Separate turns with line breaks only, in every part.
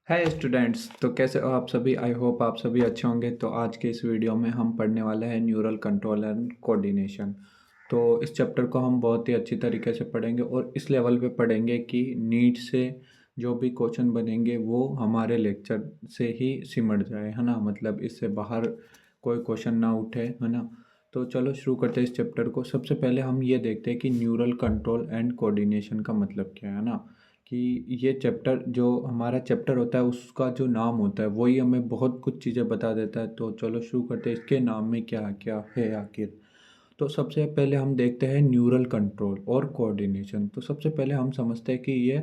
Hi students. तो कैसे हो आप सभी? आई होप आप सभी अच्छे होंगे। तो आज के इस वीडियो में हम पढ़ने वाले हैं न्यूरल कंट्रोल एंड कोऑर्डिनेशन। तो इस चैप्टर को हम बहुत ही अच्छी तरीके से पढ़ेंगे और इस लेवल पे पढ़ेंगे कि नीट से जो भी क्वेश्चन बनेंगे वो हमारे लेक्चर से ही सिमट जाए, है ना। मतलब इससे बाहर कोई क्वेश्चन ना उठे, है ना। तो चलो शुरू करते हैं इस चैप्टर को। सबसे पहले हम ये देखते हैं कि न्यूरल कंट्रोल एंड कोऑर्डिनेशन का मतलब क्या है ना। कि ये चैप्टर जो हमारा चैप्टर होता है उसका जो नाम होता है वही हमें बहुत कुछ चीज़ें बता देता है। तो चलो शुरू करते हैं, इसके नाम में क्या क्या है आखिर। तो सबसे पहले हम देखते हैं न्यूरल कंट्रोल और कोऑर्डिनेशन। तो सबसे पहले हम समझते हैं कि ये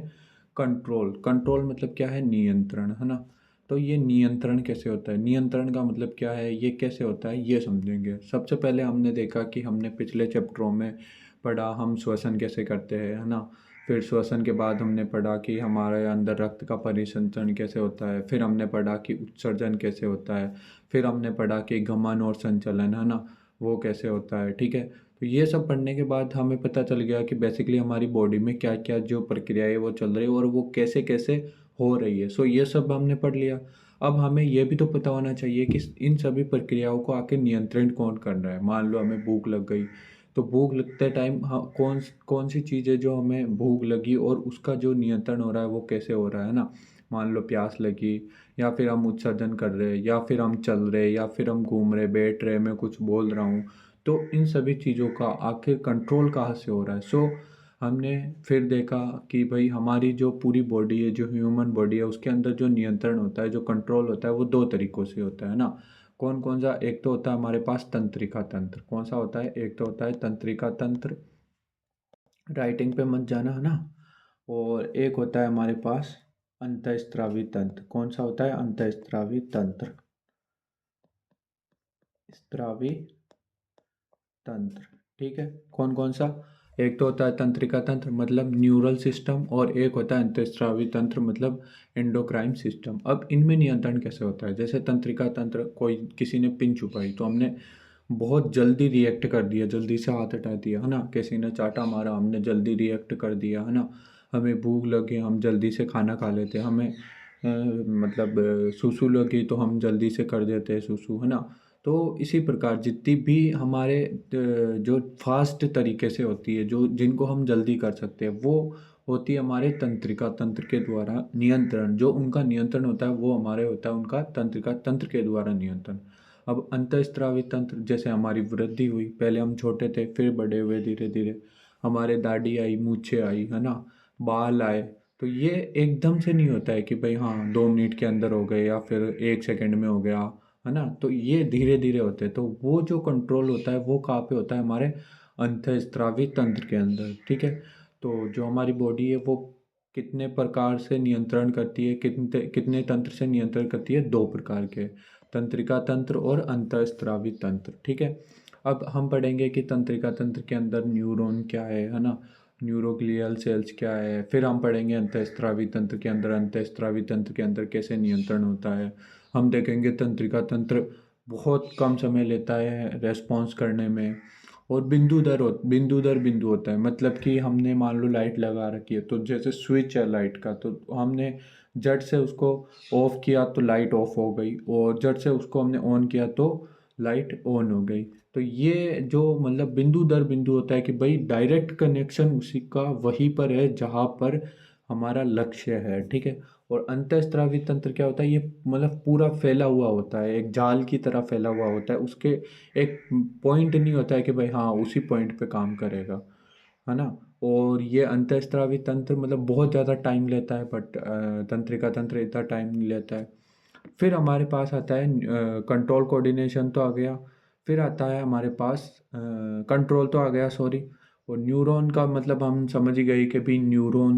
कंट्रोल कंट्रोल मतलब क्या है, नियंत्रण, है ना। तो ये नियंत्रण कैसे होता है, नियंत्रण का मतलब क्या है, ये कैसे होता है, ये समझेंगे। सबसे पहले हमने देखा कि हमने पिछले चैप्टरों में पढ़ा हम श्वसन कैसे करते हैं, है ना। फिर श्वसन के बाद हमने पढ़ा कि हमारे अंदर रक्त का परिसंचरण कैसे होता है। फिर हमने पढ़ा कि उत्सर्जन कैसे होता है। फिर हमने पढ़ा कि गमन और संचलन, है ना, वो कैसे होता है। ठीक है। तो ये सब पढ़ने के बाद हमें पता चल गया कि बेसिकली हमारी बॉडी में क्या क्या जो प्रक्रियाएं वो चल रही है और वो कैसे कैसे हो रही है। सो ये सब हमने पढ़ लिया। अब हमें ये भी तो पता होना चाहिए कि इन सभी प्रक्रियाओं को आखिर नियंत्रण कौन कर रहा है। मान लो हमें भूख लग गई, तो भूख लगते टाइम हाँ कौन कौन सी चीज़ें जो हमें भूख लगी और उसका जो नियंत्रण हो रहा है वो कैसे हो रहा है ना। मान लो प्यास लगी, या फिर हम उत्सर्जन कर रहे हैं, या फिर हम चल रहे, या फिर हम घूम रहे, बैठ रहे, मैं कुछ बोल रहा हूँ। तो इन सभी चीज़ों का आखिर कंट्रोल कहाँ से हो रहा है। सो हमने फिर देखा कि भाई हमारी जो पूरी बॉडी है, जो ह्यूमन बॉडी है, उसके अंदर जो नियंत्रण होता है, जो कंट्रोल होता है, वो दो तरीक़ों से होता है ना। कौन कौन सा? एक तो होता है हमारे पास तंत्रिका तंत्र। कौन सा होता है? एक तो होता है तंत्रिका तंत्र, राइटिंग पे मत जाना, है ना। और एक होता है हमारे पास अंतःस्रावी तंत्र। कौन सा होता है? अंतःस्रावी तंत्र, स्रावी तंत्र। ठीक है। कौन कौन सा? एक तो होता है तंत्रिका तंत्र मतलब न्यूरल सिस्टम, और एक होता है अंतःस्रावी तंत्र मतलब एंडोक्राइन सिस्टम। अब इनमें नियंत्रण कैसे होता है? जैसे तंत्रिका तंत्र, कोई किसी ने पिन छुपाई तो हमने बहुत जल्दी रिएक्ट कर दिया, जल्दी से हाथ हटा दिया, है ना। किसी ने चाटा मारा, हमने जल्दी रिएक्ट कर दिया, है ना। हमें भूख लगी, हम जल्दी से खाना खा लेते। हमें मतलब सूसू लगी तो हम जल्दी से कर देते हैं सूसू, है ना। तो इसी प्रकार जितनी भी हमारे जो फास्ट तरीके से होती है, जो जिनको हम जल्दी कर सकते हैं, वो होती है हमारे तंत्रिका तंत्र के द्वारा नियंत्रण। जो उनका नियंत्रण होता है वो हमारे होता है उनका तंत्रिका तंत्र के द्वारा नियंत्रण। अब अंतःस्रावी तंत्र, जैसे हमारी वृद्धि हुई, पहले हम छोटे थे फिर बड़े हुए धीरे धीरे, हमारे दाढ़ी आई, मूछें आई, है ना, बाल आए। तो ये एकदम से नहीं होता है कि भाई हाँ 2 मिनट के अंदर हो गए या फिर 1 सेकंड में हो गया, है ना। तो ये धीरे धीरे होते हैं। तो वो जो कंट्रोल होता है वो कहाँ पे होता है? हमारे अंतःस्रावी तंत्र के अंदर। ठीक है। तो जो हमारी बॉडी है वो कितने प्रकार से नियंत्रण करती है, कितने कितने तंत्र से नियंत्रण करती है? 2 प्रकार के, तंत्रिका तंत्र और अंतःस्रावी तंत्र। ठीक है। अब हम पढ़ेंगे कि तंत्रिका तंत्र के अंदर न्यूरॉन क्या है ना, न्यूरोग्लियल सेल्स क्या है। फिर हम पढ़ेंगे अंतःस्रावी तंत्र के अंदर, अंतःस्रावी तंत्र के अंदर कैसे नियंत्रण होता है। हम देखेंगे तंत्रिका तंत्र बहुत कम समय लेता है रेस्पॉन्स करने में, और बिंदु दर बिंदु होता है। मतलब कि हमने मान लो लाइट लगा रखी है, तो जैसे स्विच है लाइट का, तो हमने झट से उसको ऑफ किया तो लाइट ऑफ हो गई, और झट से उसको हमने ऑन किया तो लाइट ऑन हो गई। तो ये जो मतलब बिंदु दर बिंदु होता है कि भाई डायरेक्ट कनेक्शन उसी का वहीं पर है जहाँ पर हमारा लक्ष्य है। ठीक है। और अंतःस्रावी तंत्र क्या होता है? ये मतलब पूरा फैला हुआ होता है, एक जाल की तरह फैला हुआ होता है। उसके एक पॉइंट नहीं होता है कि भाई हाँ उसी पॉइंट पे काम करेगा, है ना। और ये अंतःस्रावी तंत्र मतलब बहुत ज़्यादा टाइम लेता है, बट तंत्रिका तंत्र इतना टाइम नहीं लेता है। फिर हमारे पास आता है कंट्रोल, कोऑर्डिनेशन तो आ गया। फिर आता है हमारे पास कंट्रोल तो आ गया, सॉरी। और न्यूरॉन का मतलब हम समझ ही गए कि भी न्यूरॉन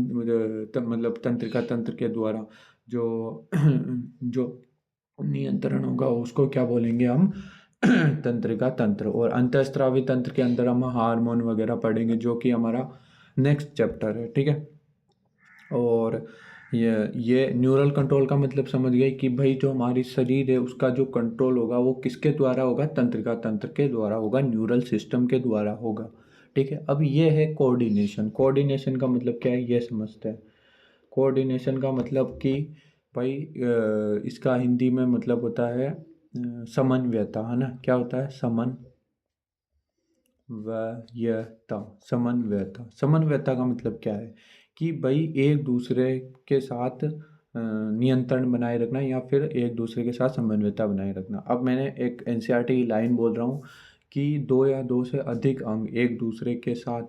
मतलब तंत्रिका तंत्र के द्वारा जो जो नियंत्रण होगा उसको क्या बोलेंगे हम? तंत्रिका तंत्र। और अंतःस्रावी तंत्र के अंदर हम हार्मोन वगैरह पढ़ेंगे, जो कि हमारा नेक्स्ट चैप्टर है। ठीक है। और ये न्यूरल कंट्रोल का मतलब समझ गए कि भाई जो हमारी शरीर है उसका जो कंट्रोल होगा वो किसके द्वारा होगा? तंत्रिका तंत्र के द्वारा होगा, न्यूरल सिस्टम के द्वारा होगा। ठीक है। अब ये है कोऑर्डिनेशन। कोऑर्डिनेशन का मतलब क्या है ये समझते हैं। कोऑर्डिनेशन का मतलब कि भाई इसका हिंदी में मतलब होता है समन्वयता, है ना। क्या होता है? समन्वयता। समन्वयता, समन्वयता का मतलब क्या है कि भाई एक दूसरे के साथ नियंत्रण बनाए रखना या फिर एक दूसरे के साथ समन्वयता बनाए रखना। अब मैंने एक एनसीईआरटी की लाइन बोल रहा हूँ कि दो या दो से अधिक अंग एक दूसरे के साथ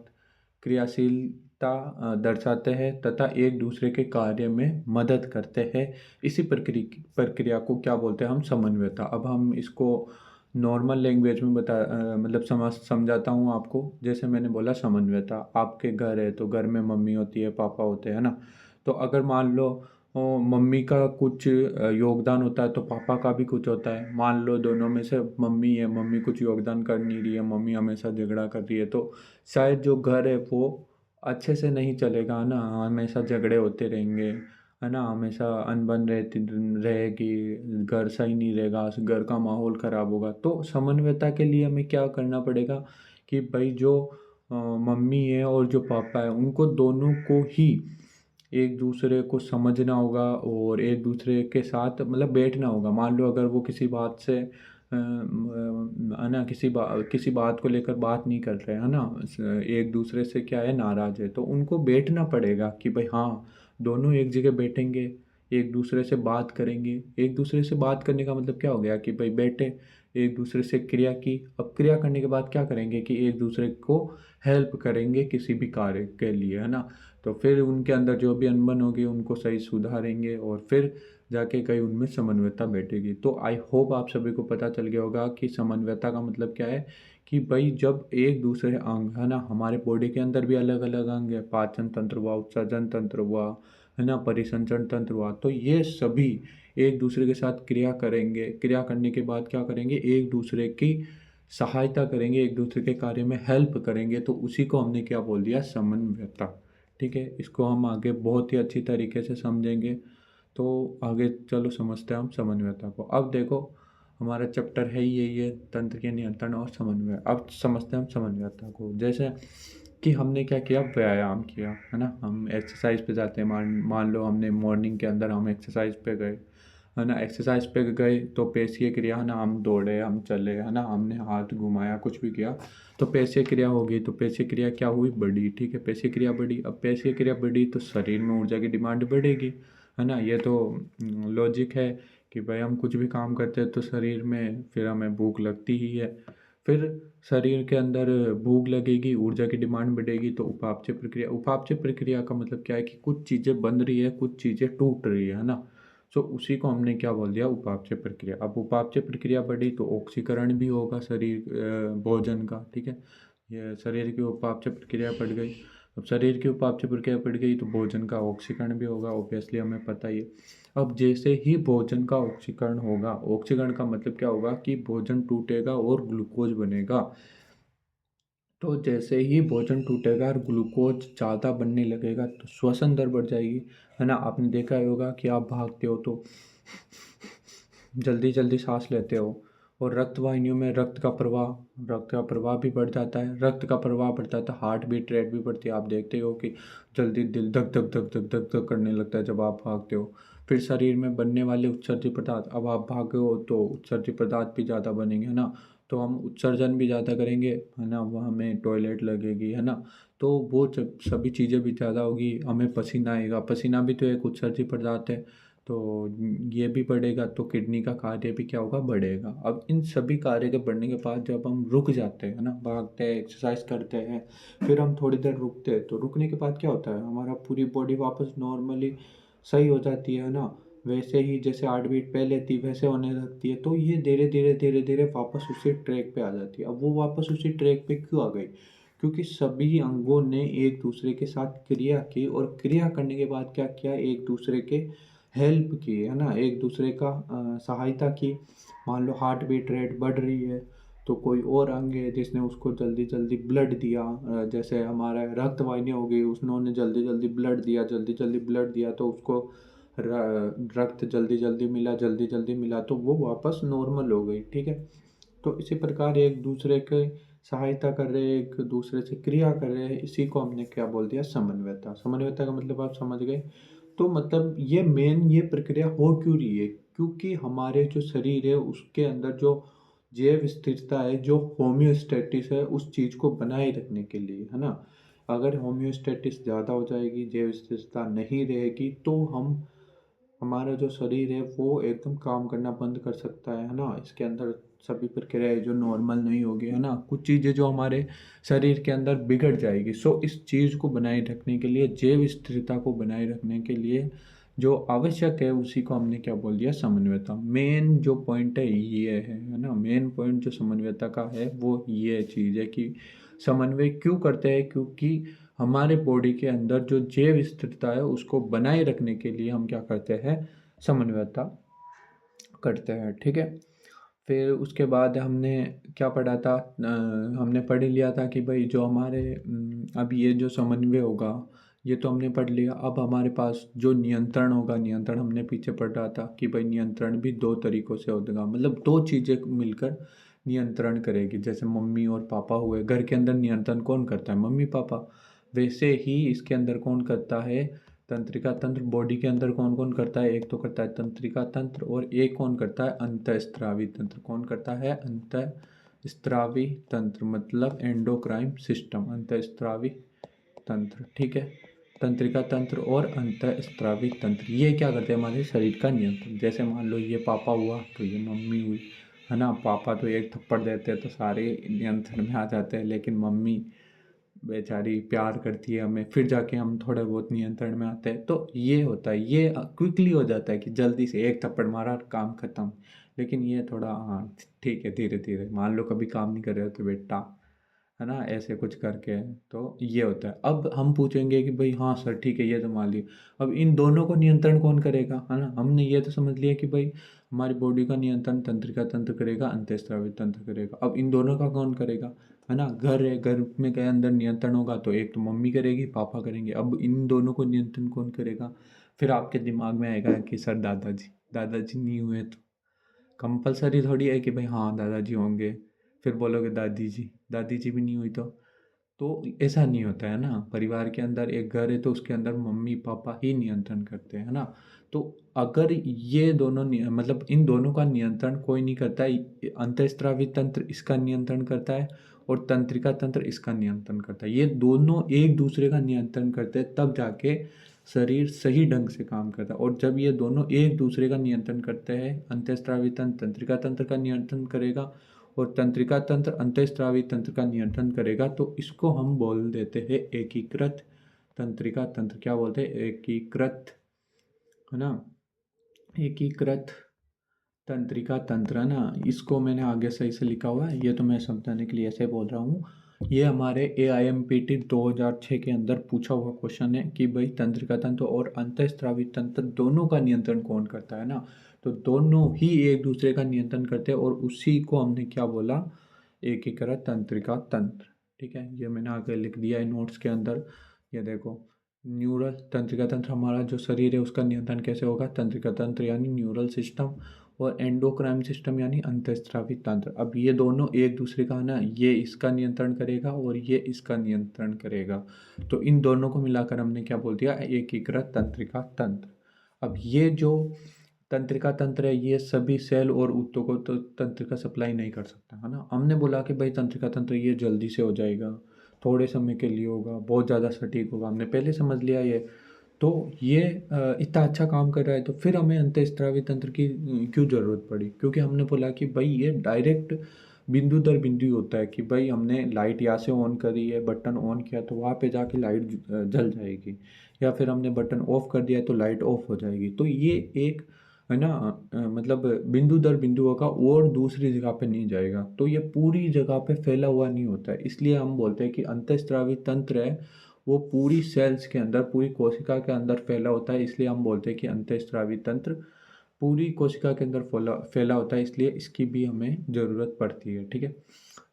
क्रियाशीलता दर्शाते हैं तथा एक दूसरे के कार्य में मदद करते हैं। इसी प्रक्रिया को क्या बोलते हैं? हम समन्वयता। अब हम इसको नॉर्मल लैंग्वेज में मतलब समझाता हूँ आपको। जैसे मैंने बोला समन्वयता, आपके घर है तो घर में मम्मी होती है, पापा होते हैं, ना। तो अगर मान लो मम्मी का कुछ योगदान होता है तो पापा का भी कुछ होता है। मान लो दोनों में से मम्मी है, मम्मी कुछ योगदान कर नहीं रही है, मम्मी हमेशा झगड़ा कर रही है, तो शायद जो घर है वो अच्छे से नहीं चलेगा, ना। हमेशा झगड़े होते रहेंगे, है ना। हमेशा अनबन रहेगी, घर सही नहीं रहेगा, घर का माहौल खराब होगा। तो समन्वयता के लिए हमें क्या करना पड़ेगा कि भाई जो मम्मी है और जो पापा है उनको दोनों को ही एक दूसरे को समझना होगा और एक दूसरे के साथ मतलब बैठना होगा। मान लो अगर वो किसी बात से है ना, किसी बात को लेकर बात नहीं कर रहे, है ना, एक दूसरे से क्या है, नाराज है, तो उनको बैठना पड़ेगा कि भाई हाँ, दोनों एक जगह बैठेंगे, एक दूसरे से बात करेंगे। एक दूसरे से बात करने का मतलब क्या हो गया कि भाई बैठे, एक दूसरे से क्रिया की। अब क्रिया करने के बाद क्या करेंगे कि एक दूसरे को हेल्प करेंगे किसी भी कार्य के लिए, है ना। तो फिर उनके अंदर जो भी अनबन होगी उनको सही सुधारेंगे और फिर जाके कहीं उनमें समन्वयता बैठेगी। तो आई होप आप सभी को पता चल गया होगा कि समन्वयता का मतलब क्या है। कि भाई जब एक दूसरे अंग, है ना, हमारे बॉडी के अंदर भी अलग अलग अंग है, पाचन तंत्र हुआ, उत्सर्जन तंत्र हुआ, है ना, परिसंचरण तंत्र हुआ, तो ये सभी एक दूसरे के साथ क्रिया करेंगे। क्रिया करने के बाद क्या करेंगे, एक दूसरे की सहायता करेंगे, एक दूसरे के कार्य में हेल्प करेंगे। तो उसी को हमने क्या बोल दिया, समन्वयता। ठीक है, इसको हम आगे बहुत ही अच्छी तरीके से समझेंगे। तो आगे चलो समझते हैं हम समन्वयता को। अब देखो, हमारा चैप्टर है ही यही है, तंत्र के नियंत्रण और समन्वय। अब समझते हैं हम समन्वयता को। जैसे कि हमने क्या किया, व्यायाम किया, है ना। हम एक्सरसाइज पे जाते हैं, मान मान लो हमने मॉर्निंग के अंदर हम एक्सरसाइज पे गए, है ना। एक्सरसाइज पे गए तो पेशीय क्रिया, है ना, हम दौड़े, हम चले, है ना, हमने हाथ घुमाया, कुछ भी किया, तो पेशीय क्रिया होगी। तो पेशीय क्रिया क्या हुई, बढ़ी। ठीक है, पेशीय क्रिया बढ़ी। अब पेशीय क्रिया बढ़ी तो शरीर में ऊर्जा की डिमांड बढ़ेगी, है ना। ये तो लॉजिक है कि भाई हम कुछ भी काम करते हैं तो शरीर में फिर हमें भूख लगती ही है। फिर शरीर के अंदर भूख लगेगी, ऊर्जा की डिमांड बढ़ेगी, तो उपापचय प्रक्रिया। उपापचय प्रक्रिया का मतलब क्या है कि कुछ चीज़ें बन रही है, कुछ चीज़ें टूट रही है ना। सो उसी को हमने क्या बोल दिया, उपापचय प्रक्रिया। अब उपापचय प्रक्रिया बढ़ी तो ऑक्सीकरण भी होगा शरीर भोजन का। ठीक है, ये शरीर की उपापचय प्रक्रिया बढ़ गई। अब शरीर की उपापचय प्रक्रिया बढ़ गई तो भोजन का ऑक्सीकरण भी होगा, ऑब्वियसली हमें पता ही है। अब जैसे ही भोजन का ऑक्सीकरण होगा, ऑक्सीकरण का मतलब क्या होगा कि भोजन टूटेगा और ग्लूकोज बनेगा। तो जैसे ही भोजन टूटेगा और ग्लूकोज ज़्यादा बनने लगेगा तो श्वसन दर बढ़ जाएगी, है ना। आपने देखा ही होगा कि आप भागते हो तो जल्दी जल्दी सांस लेते हो, और रक्त वाहिनियों में रक्त का प्रवाह भी बढ़ जाता है। रक्त का प्रवाह बढ़ता है तो हार्ट बीट रेट भी बढ़ती है। आप देखते हो कि जल्दी दिल धक धक धक धक धक धक करने लगता है जब आप भागते हो। फिर शरीर में बनने वाले उत्सर्जित पदार्थ, अब आप भागे हो तो उत्सर्जित पदार्थ भी ज़्यादा बनेंगे, है ना। तो हम उत्सर्जन भी ज़्यादा करेंगे, है ना, वह हमें टॉयलेट लगेगी, है ना। तो वो जब सभी चीज़ें भी ज़्यादा होगी, हमें पसीना आएगा, पसीना भी तो एक उत्सर्जित पदार्थ है। तो ये भी बढ़ेगा तो किडनी का कार्य भी क्या होगा, बढ़ेगा। अब इन सभी कार्य के बढ़ने के बाद जब हम रुक जाते हैं ना, भागते हैं, एक्सरसाइज करते हैं, फिर हम थोड़ी देर रुकते हैं, तो रुकने के बाद क्या होता है, हमारा पूरी बॉडी वापस नॉर्मली सही हो जाती है ना। वैसे ही जैसे 8 बीट पहले थी वैसे होने लगती है। तो ये धीरे धीरे धीरे धीरे वापस उसी ट्रैक पे आ जाती है। अब वो वापस उसी ट्रैक पे क्यों आ गई, क्योंकि सभी अंगों ने एक दूसरे के साथ क्रिया की, और क्रिया करने के बाद क्या किया, एक दूसरे के हेल्प की, है ना, एक दूसरे का सहायता की। मान लो हार्ट बीट रेट बढ़ रही है तो कोई और अंग है जिसने उसको जल्दी जल्दी ब्लड दिया, जैसे हमारा रक्त वाहिनी हो गई, उन्होंने जल्दी जल्दी ब्लड दिया, जल्दी जल्दी ब्लड दिया तो उसको रक्त जल्दी जल्दी मिला तो वो वापस नॉर्मल हो गई। ठीक है, तो इसी प्रकार एक दूसरे के सहायता कर रहे हैं, एक दूसरे से क्रिया कर रहे हैं, इसी को हमने क्या बोल दिया, समन्वयता। समन्वयता का मतलब आप समझ गए। तो मतलब ये प्रक्रिया हो क्यों रही है? क्योंकि हमारे जो शरीर है उसके अंदर जो जैव स्थिरता है, जो होम्योस्टेटिस है, उस चीज़ को बनाए रखने के लिए, है ना? अगर होम्योस्टेटिस ज़्यादा हो जाएगी, जैव स्थिरता नहीं रहेगी, तो हमारा जो शरीर है वो एकदम काम करना बंद कर सकता है ना? इसके अंदर सभी प्रक्रियाएँ जो नॉर्मल नहीं होगी, है ना? कुछ चीज़ें जो हमारे शरीर के अंदर बिगड़ जाएगी। सो इस चीज़ को बनाए रखने के लिए, जैव स्थिरता को बनाए रखने के लिए जो आवश्यक है, उसी को हमने क्या बोल दिया? समन्वयता। मेन जो पॉइंट है ये है ना? मेन पॉइंट जो समन्वयता का है वो ये चीज़ है कि समन्वय क्यों करते हैं? क्योंकि हमारे बॉडी के अंदर जो जैव स्थिरता है उसको बनाए रखने के लिए हम क्या करते हैं? समन्वयता करते हैं, ठीक है? फिर उसके बाद हमने क्या पढ़ा था? हमने पढ़ ही लिया था कि भाई जो हमारे अब ये जो समन्वय होगा, ये तो हमने पढ़ लिया। अब हमारे पास जो नियंत्रण होगा, नियंत्रण हमने पीछे पढ़ा था कि भाई नियंत्रण भी दो तरीकों से होगा, मतलब दो चीज़ें मिलकर नियंत्रण करेगी। जैसे मम्मी और पापा हुए, घर के अंदर नियंत्रण कौन करता है? Mummy papa. वैसे ही इसके अंदर कौन करता है? तंत्रिका तंत्र। बॉडी के अंदर कौन कौन करता है? एक तो करता है तंत्रिका तंत्र, और एक कौन करता है? अंतःस्रावी तंत्र। कौन करता है? अंतःस्रावी तंत्र, मतलब एंडोक्राइन सिस्टम, अंतःस्रावी तंत्र, ठीक है? तंत्रिका तंत्र और अंतःस्रावी तंत्र, ये क्या करते हैं? हमारे शरीर का नियंत्रण। जैसे मान लो ये पापा हुआ तो ये मम्मी हुई, है ना? पापा तो एक थप्पड़ देते हैं तो सारे नियंत्रण में आ जाते हैं, लेकिन मम्मी बेचारी प्यार करती है हमें, फिर जाके हम थोड़े बहुत नियंत्रण में आते हैं। तो ये होता है, ये क्विकली हो जाता है कि जल्दी से एक थप्पड़ मारा काम खत्म। लेकिन ये थोड़ा, हाँ ठीक है, धीरे धीरे, मान लो कभी काम नहीं कर रहे हो तो बेटा, है ना, ऐसे कुछ करके। तो ये होता है। अब हम पूछेंगे कि भाई हाँ सर ठीक है, ये तो मान लिया, अब इन दोनों को नियंत्रण कौन करेगा? है ना, हमने ये तो समझ लिया कि भाई हमारी बॉडी का नियंत्रण तंत्रिका तंत्र करेगा, अंतःस्रावी तंत्र करेगा। अब इन दोनों का कौन करेगा? है ना, घर है, घर में के अंदर नियंत्रण होगा तो एक तो मम्मी करेगी, पापा करेंगे। अब इन दोनों को नियंत्रण कौन करेगा? फिर आपके दिमाग में आएगा कि सर दादाजी। दादाजी नहीं हुए तो कंपलसरी थोड़ी है कि भाई हाँ दादाजी होंगे। फिर बोलोगे दादी जी, दादी जी भी नहीं हुई तो ऐसा नहीं होता है ना। परिवार के अंदर एक घर है तो उसके अंदर मम्मी पापा ही नियंत्रण करते हैं, है ना। तो अगर ये दोनों मतलब इन दोनों का नियंत्रण कोई नहीं करता है, अंतःस्रावी तंत्र इसका नियंत्रण करता है और तंत्रिका तंत्र इसका नियंत्रण करता है। ये दोनों एक दूसरे का नियंत्रण करते हैं, तब जाके शरीर सही ढंग से काम करता है। और जब ये दोनों एक दूसरे का नियंत्रण करते हैं, अंतःस्रावी तंत्र तंत्रिका तंत्र का नियंत्रण करेगा और तंत्रिका तंत्र अंतःस्रावी तंत्र का नियंत्रण करेगा, तो इसको हम बोल देते हैं एकीकृत तंत्रिका तंत्र। क्या बोलते हैं? एकीकृत, है ना, एकीकृत तंत्रिका तंत्र, है ना। इसको मैंने आगे सही से लिखा हुआ है, ये तो मैं समझाने के लिए ऐसे बोल रहा हूँ। ये हमारे AIMPT 2006 के अंदर पूछा हुआ क्वेश्चन है कि भाई तंत्रिका तंत्र और अंतःस्रावी तंत्र दोनों का नियंत्रण कौन करता है ना। तो दोनों ही एक दूसरे का नियंत्रण करते हैं और उसी को हमने क्या बोला? एकीकृत तंत्रिका तंत्र, ठीक है। ये मैंने आगे लिख दिया है नोट्स के अंदर। ये देखो, न्यूरल तंत्रिका तंत्र, हमारा जो शरीर है उसका नियंत्रण कैसे होगा? तंत्रिका तंत्र यानी न्यूरल सिस्टम और एंडोक्राइन सिस्टम यानी अंतःस्रावी तंत्र। अब ये दोनों एक दूसरे का, है ना, ये इसका नियंत्रण करेगा और ये इसका नियंत्रण करेगा। तो इन दोनों को मिलाकर हमने क्या बोल दिया? एकीकृत तंत्रिका तंत्र। अब ये जो तंत्रिका तंत्र है ये सभी सेल और ऊतकों को तो तंत्रिका सप्लाई नहीं कर सकता, है ना। हमने बोला कि भाई तंत्रिका तंत्र ये जल्दी से हो जाएगा, थोड़े समय के लिए होगा, बहुत ज़्यादा सटीक होगा, हमने पहले समझ लिया ये। तो ये इतना अच्छा काम कर रहा है तो फिर हमें अंतःस्रावी तंत्र की क्यों ज़रूरत पड़ी? क्योंकि हमने बोला कि भाई ये डायरेक्ट बिंदु दर बिंदु ही होता है कि भाई हमने लाइट यहाँ से ऑन करी है, बटन ऑन किया तो वहाँ पे जाके लाइट जल जाएगी, या फिर हमने बटन ऑफ कर दिया तो लाइट ऑफ हो जाएगी। तो ये एक, है ना, मतलब बिंदु दर बिंदु होगा और दूसरी जगह पे नहीं जाएगा, तो ये पूरी जगह पे फैला हुआ नहीं होता है। इसलिए हम बोलते हैं कि अंतःस्रावी तंत्र है वो पूरी सेल्स के अंदर, पूरी कोशिका के अंदर फैला होता है। इसलिए हम बोलते हैं कि अंतःस्रावी तंत्र पूरी कोशिका के अंदर फैला फैला होता है, इसलिए इसकी भी हमें ज़रूरत पड़ती है, ठीक है।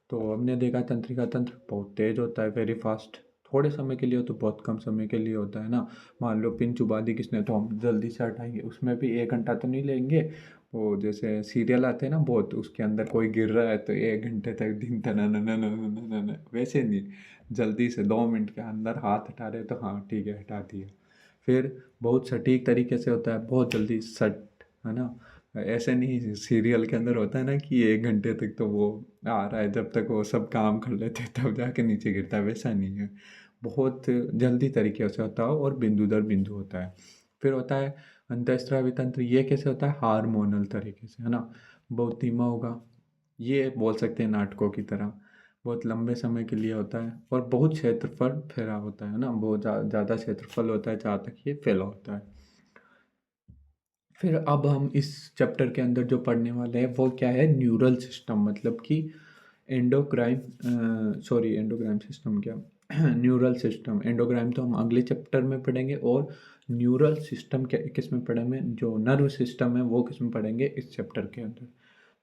तो हमने देखा तंत्रिका तंत्र बहुत तेज होता है, वेरी फास्ट। थोड़े समय के लिए हो तो बहुत कम समय के लिए होता है ना। मान लो पिन चुबा दी किसने तो हम जल्दी से हटाएंगे, उसमें भी 1 घंटा तो नहीं लेंगे। वो जैसे सीरियल आते हैं ना बहुत, उसके अंदर कोई गिर रहा है तो 1 घंटे तक दिन तना न न न न न न वैसे नहीं, जल्दी से 2 मिनट के अंदर हाथ हटा रहे तो हाँ ठीक है हटा दिया। फिर बहुत सटीक तरीके से होता है, बहुत जल्दी सट, है ना। ऐसे नहीं सीरियल के अंदर होता है ना कि 1 घंटे तक तो वो आ रहा है, जब तक वो सब काम कर लेते हैं तब जाके नीचे गिरता है, वैसा नहीं है। बहुत जल्दी तरीके से होता है और बिंदु दर बिंदु होता है। फिर होता है अंतःस्रावी तंत्र, ये कैसे होता है, हार्मोनल तरीके से, है ना। बहुत धीमा होगा, ये बोल सकते हैं नाटकों की तरह, बहुत लंबे समय के लिए होता है और बहुत क्षेत्रफल फैला होता है ना, बहुत ज़्यादा क्षेत्रफल होता है जहाँ तक ये फैला होता है। फिर अब हम इस चैप्टर के अंदर जो पढ़ने वाले हैं वो क्या है, न्यूरल सिस्टम, मतलब कि एंडोक्राइन सिस्टम क्या न्यूरल सिस्टम। एंडोक्राइन तो हम अगले चैप्टर में पढ़ेंगे, और न्यूरल सिस्टम क्या किस में पढ़ेंगे, जो नर्व सिस्टम है वो किस में पढ़ेंगे इस चैप्टर के अंदर।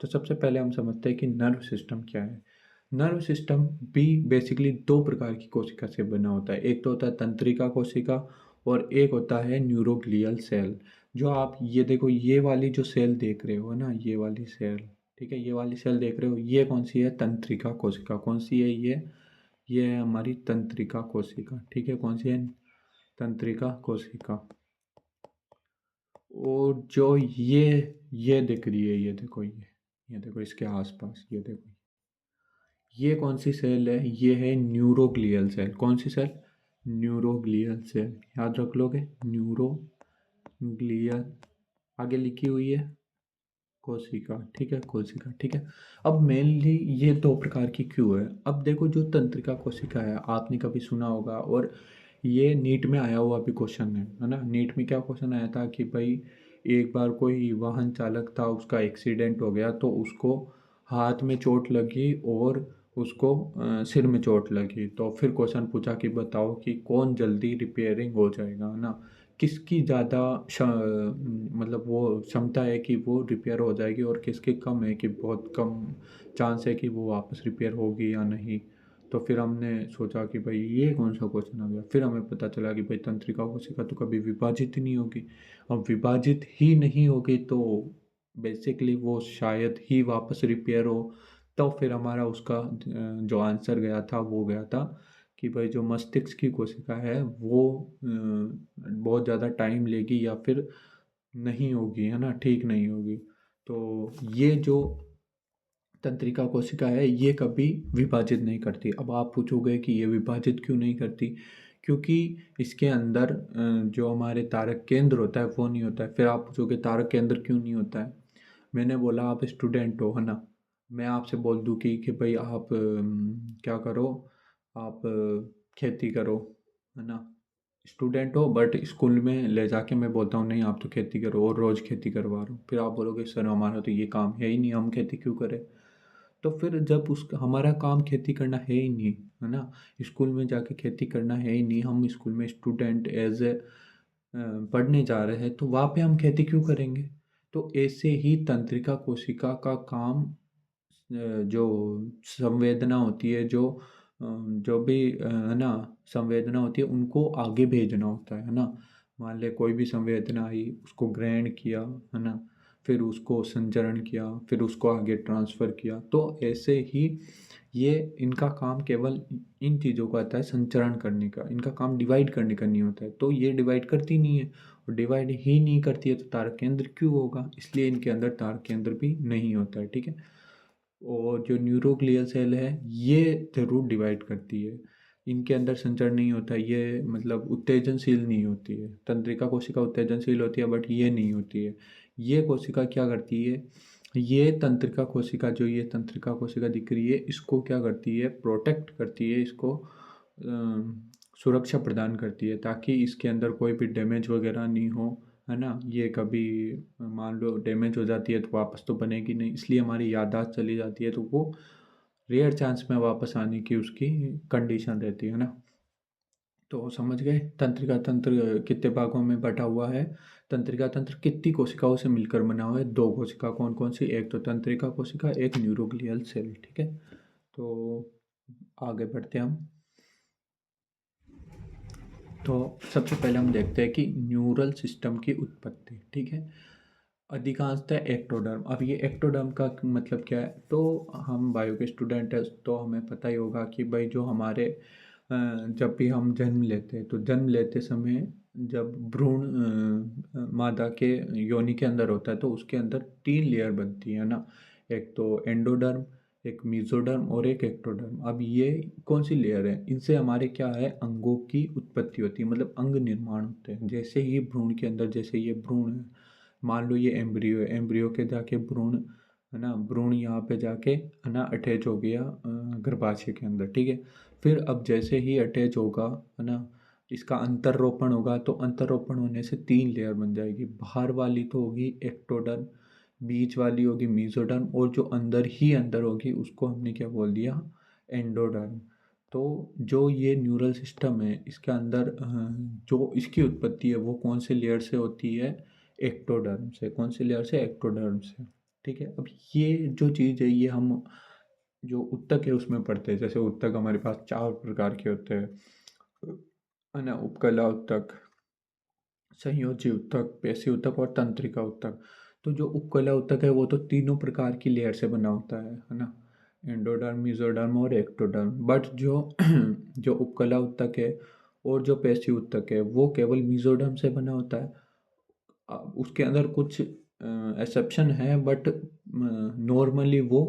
तो सबसे पहले हम समझते हैं कि नर्व सिस्टम क्या है। नर्व सिस्टम भी बेसिकली दो प्रकार की कोशिका से बना होता है, एक तो होता है तंत्रिका कोशिका और एक होता है न्यूरोग्लियल सेल। जो आप ये देखो, ये वाली जो सेल देख रहे हो ना, ये वाली सेल, ठीक है, ये वाली सेल देख रहे हो, ये कौन सी है, तंत्रिका कोशिका। कौन सी है ये है हमारी तंत्रिका कोशिका, ठीक है, कौन सी है, तंत्रिका कोशिका। और जो ये दिख रही है, ये देखो, ये देखो इसके आसपास, ये देखो, ये कौन सी सेल है, ये है न्यूरोग्लियल सेल। कौन सी सेल, न्यूरोग्लियल सेल, याद रख लोगे, न्यूरोग्लियल, आगे लिखी हुई है कोशिका, ठीक है, कोशिका, ठीक है। अब मेनली ये दो प्रकार की क्यों है, अब देखो जो तंत्रिका कोशिका है आपने कभी सुना होगा, और ये नीट में आया हुआ भी क्वेश्चन है ना। नीट में क्या क्वेश्चन आया था कि भाई एक बार कोई वाहन चालक था, उसका एक्सीडेंट हो गया, तो उसको हाथ में चोट लगी और उसको सिर में चोट लगी, तो फिर क्वेश्चन पूछा कि बताओ कि कौन जल्दी रिपेयरिंग हो जाएगा, है ना, किसकी ज़्यादा मतलब वो क्षमता है कि वो रिपेयर हो जाएगी, और किसकी कम है कि बहुत कम चांस है कि वो वापस रिपेयर होगी या नहीं। तो फिर हमने सोचा कि भाई ये कौन सा क्वेश्चन आ गया, फिर हमें पता चला कि भाई तंत्रिका कोशिका तो कभी विभाजित ही नहीं होगी। अब विभाजित ही नहीं होगी तो बेसिकली वो शायद ही वापस रिपेयर हो। तो फिर हमारा उसका जो आंसर गया था वो गया था कि भाई जो मस्तिष्क की कोशिका है वो बहुत ज़्यादा टाइम लेगी या फिर नहीं होगी, है ना, ठीक नहीं होगी। तो ये जो तंत्रिका कोशिका है ये कभी विभाजित नहीं करती। अब आप पूछोगे कि ये विभाजित क्यों नहीं करती, क्योंकि इसके अंदर जो हमारे तारक केंद्र होता है वो नहीं होता है। फिर आप पूछोगे तारक केंद्र क्यों नहीं होता है, मैंने बोला आप स्टूडेंट हो, है ना, मैं आपसे बोल दूँ कि भाई आप क्या करो, आप खेती करो, है ना, स्टूडेंट हो, बट स्कूल में ले जाके मैं बोलता हूँ नहीं आप तो खेती करो और रोज़ खेती करवा रहा हूँ, फिर आप बोलोगे सर हमारा तो ये काम है ही नहीं, हम खेती क्यों करें। तो फिर जब उस हमारा काम खेती करना है ही नहीं, है ना, स्कूल में जाके खेती करना है ही नहीं, हम स्कूल में स्टूडेंट एज ए पढ़ने जा रहे हैं, तो वहाँ पे हम खेती क्यों करेंगे। तो ऐसे ही तंत्रिका कोशिका का काम जो संवेदना होती है, जो भी है ना संवेदना होती है, उनको आगे भेजना होता है ना। मान ले कोई भी संवेदना आई, उसको ग्रहण किया, है ना, फिर उसको संचरण किया, फिर उसको आगे ट्रांसफ़र किया। तो ऐसे ही ये इनका काम केवल इन चीज़ों का आता है संचरण करने का, इनका काम डिवाइड करने का नहीं होता है। तो ये डिवाइड करती नहीं है, और डिवाइड ही नहीं करती है तो तारक केंद्र क्यों होगा, इसलिए इनके अंदर तारक केंद्र भी नहीं होता है, ठीक है। और जो न्यूरोग्लियल सेल है ये ज़रूर डिवाइड करती है, इनके अंदर संचरण नहीं होता, ये मतलब उत्तेजनशील नहीं होती है। तंत्रिका कोशिका उत्तेजनशील होती है बट ये नहीं होती है। ये कोशिका क्या करती है, ये तंत्रिका कोशिका, जो ये तंत्रिका कोशिका दिख रही है, इसको क्या करती है, प्रोटेक्ट करती है, इसको सुरक्षा प्रदान करती है ताकि इसके अंदर कोई भी डैमेज वगैरह नहीं हो, है ना। ये कभी मान लो डैमेज हो जाती है तो वापस तो बनेगी नहीं, इसलिए हमारी याददाश्त चली जाती है, तो वो रेयर चांस में वापस आने की उसकी कंडीशन रहती है ना। तो समझ गए तंत्रिका तंत्र कितने भागों में बटा हुआ है। तंत्रिका तंत्र कितनी कोशिकाओं से मिलकर बना हुआ है, दो कोशिका, कौन कौन सी, एक तो तंत्रिका कोशिका, एक न्यूरोग्लियल सेल, ठीक है। तो आगे बढ़ते हैं हम। तो सबसे पहले हम देखते हैं कि न्यूरल सिस्टम की उत्पत्ति, ठीक है। अधिकांशतः एक्टोडर्म, अब ये एक्टोडर्म का मतलब क्या है, तो हम बायो के स्टूडेंट हैं तो हमें पता ही होगा कि भाई जो हमारे जब भी हम जन्म लेते हैं तो जन्म लेते समय जब भ्रूण मादा के योनि के अंदर होता है तो उसके अंदर 3 लेयर बनती है ना। एक तो एंडोडर्म, एक मेसोडर्म और एक एक्टोडर्म। अब ये कौन सी लेयर है, इनसे हमारे क्या है, अंगों की उत्पत्ति होती है, मतलब अंग निर्माण होते हैं। जैसे ही भ्रूण के अंदर, जैसे ये भ्रूण है, मान लो ये एम्ब्रियो है, एम्ब्रियो के जाके भ्रूण है ना, भ्रूण यहाँ पे जाके है ना अटैच हो गया गर्भाशय के अंदर, ठीक है। फिर अब जैसे ही अटैच होगा है ना, इसका अंतररोपण होगा, तो अंतररोपण होने से 3 लेयर बन जाएगी। बाहर वाली तो होगी एक्टोडर्म, बीच वाली होगी मेसोडर्म, और जो अंदर ही अंदर होगी उसको हमने क्या बोल दिया, एंडोडर्म। तो जो ये न्यूरल सिस्टम है इसके अंदर जो इसकी उत्पत्ति है वो कौन से लेयर से होती है, एक्टोडर्म से। कौन सी लेयर से, एक्टोडर्म से, ठीक है। अब ये जो चीज़ है ये हम जो उत्तक है उसमें पढ़ते हैं। जैसे उत्तक हमारे पास 4 प्रकार के होते हैं, है ना, उपकला उत्तक, संयोजी उत्तक, पेशी उत्तक और तंत्रिका उत्तक। तो जो उपकला उत्तक है वो तो तीनों प्रकार की लेयर से बना होता है ना, एंडोडर्म, मेसोडर्म और एक्टोडर्म। बट जो जो उपकला उत्तक है और जो पेशी उत्तक है वो केवल मेसोडर्म से बना होता है। उसके अंदर कुछ एक्सेप्शन है, बट नॉर्मली वो